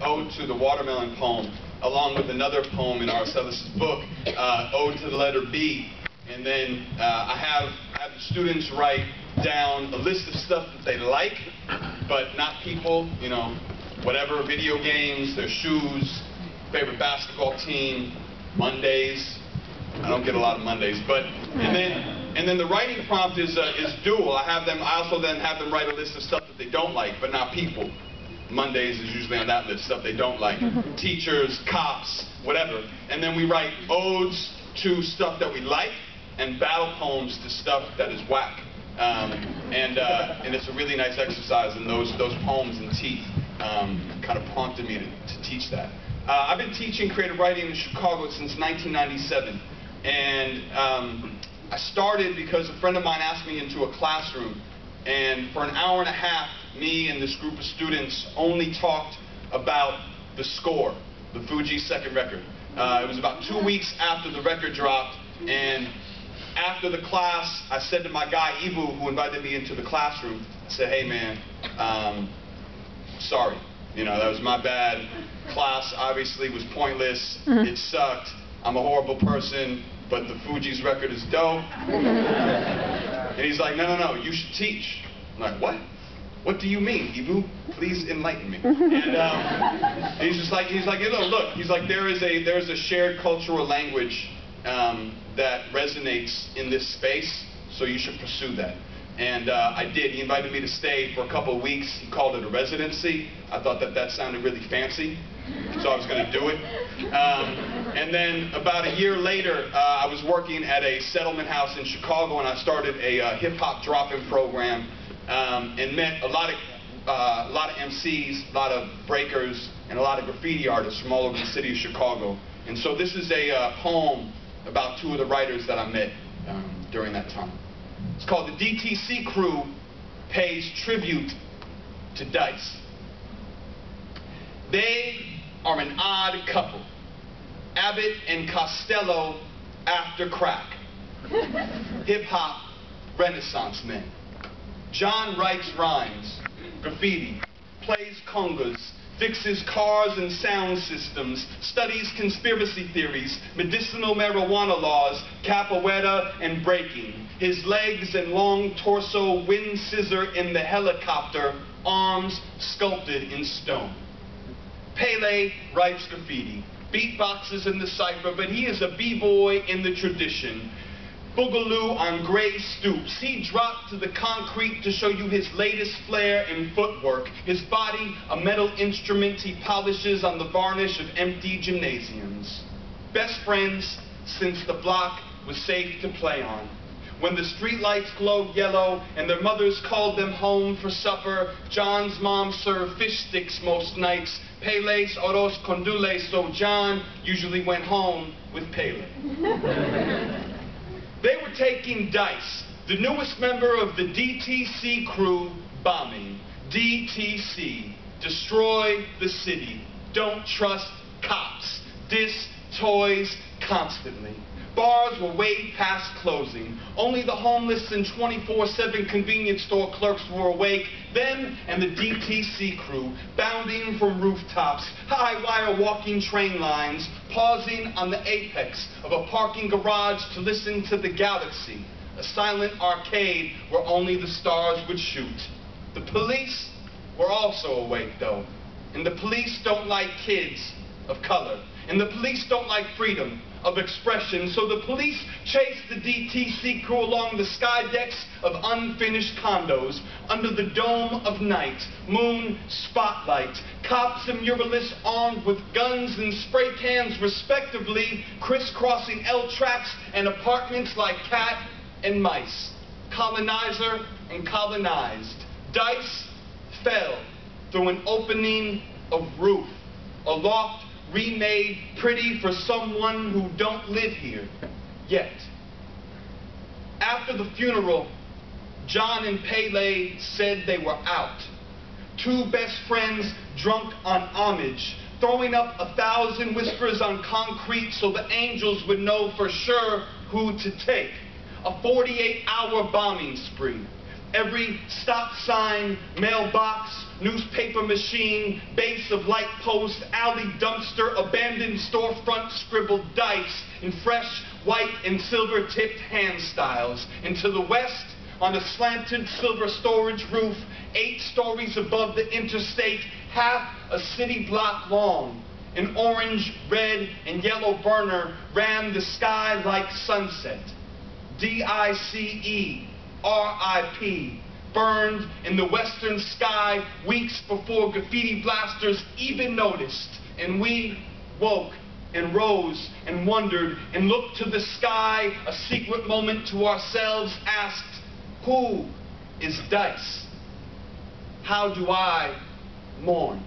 Ode to the Watermelon poem, along with another poem in Aracelis' book, Ode to the Letter B. And then I have the students write down a list of stuff that they like, but not people, you know, whatever, video games, their shoes, favorite basketball team, Mondays. I don't get a lot of Mondays, but, and then the writing prompt is dual. I also then have them write a list of stuff that they don't like, but not people. Mondays is usually on that list, stuff they don't like. Teachers, cops, whatever. And then we write odes to stuff that we like and battle poems to stuff that is whack. And it's a really nice exercise, and those poems and teeth kind of prompted me to teach that. I've been teaching creative writing in Chicago since 1997, and I started because a friend of mine asked me into a classroom, and for an hour and a half, me and this group of students only talked about the score, the Fugees' second record. It was about 2 weeks after the record dropped, and after the class, I said to my guy, Ibu, who invited me into the classroom, I said, hey man, sorry. You know, that was my bad. Class obviously was pointless. It sucked. I'm a horrible person, but the Fugees record is dope. And he's like, no, you should teach. I'm like, what? What do you mean, Ibu? Please enlighten me. And he's just like, you know, look, he's like, there is a shared cultural language that resonates in this space, so you should pursue that. And I did. He invited me to stay for a couple of weeks. He called it a residency. I thought that sounded really fancy, so I was going to do it. And then about a year later, I was working at a settlement house in Chicago, and I started a hip-hop drop-in program, and met a lot of MCs, a lot of breakers, and a lot of graffiti artists from all over the city of Chicago. And so this is a poem about two of the writers that I met during that time. It's called The DTC Crew Pays Tribute to Dice. They are an odd couple. Abbott and Costello after crack. Hip-hop Renaissance men. John writes rhymes, graffiti, plays congas, fixes cars and sound systems, studies conspiracy theories, medicinal marijuana laws, capoeira and breaking. His legs and long torso wind scissor in the helicopter, arms sculpted in stone. Pele writes graffiti, beatboxes in the cipher, but he is a b-boy in the tradition. Boogaloo on gray stoops. He dropped to the concrete to show you his latest flair and footwork. His body, a metal instrument he polishes on the varnish of empty gymnasiums. Best friends since the block was safe to play on. When the streetlights glowed yellow and their mothers called them home for supper, John's mom served fish sticks most nights. Pele's arroz con dule, so John usually went home with Pele. They were taking dice, the newest member of the DTC Crew bombing. DTC, destroy the city, don't trust cops, diss toys constantly. Bars were way past closing. Only the homeless and 24/7 convenience store clerks were awake. Them and the DTC crew, bounding from rooftops, high-wire walking train lines, pausing on the apex of a parking garage to listen to the galaxy, a silent arcade where only the stars would shoot. The police were also awake, though. And the police don't like kids of color. And the police don't like freedom of expression, so the police chase the DTC crew along the sky decks of unfinished condos, under the dome of night, moon spotlight, cops and muralists armed with guns and spray cans respectively, crisscrossing L tracks and apartments like cat and mice. Colonizer and colonized. Dice fell through an opening of roof, a loft remade pretty for someone who don't live here yet. After the funeral, John and Pele said they were out. Two best friends drunk on homage, throwing up 1,000 whispers on concrete so the angels would know for sure who to take. A 48-hour bombing spree. Every stop sign, mailbox, newspaper machine, base of light post, alley dumpster, abandoned storefront scribbled dice in fresh white and silver-tipped hand styles. And to the west, on a slanted silver storage roof, 8 stories above the interstate, half a city block long, an orange, red, and yellow burner ran the sky like sunset. DICE, RIP, burned in the western sky weeks before graffiti blasters even noticed. And we woke and rose and wondered and looked to the sky, a secret moment to ourselves, asked, who is Dice? How do I mourn?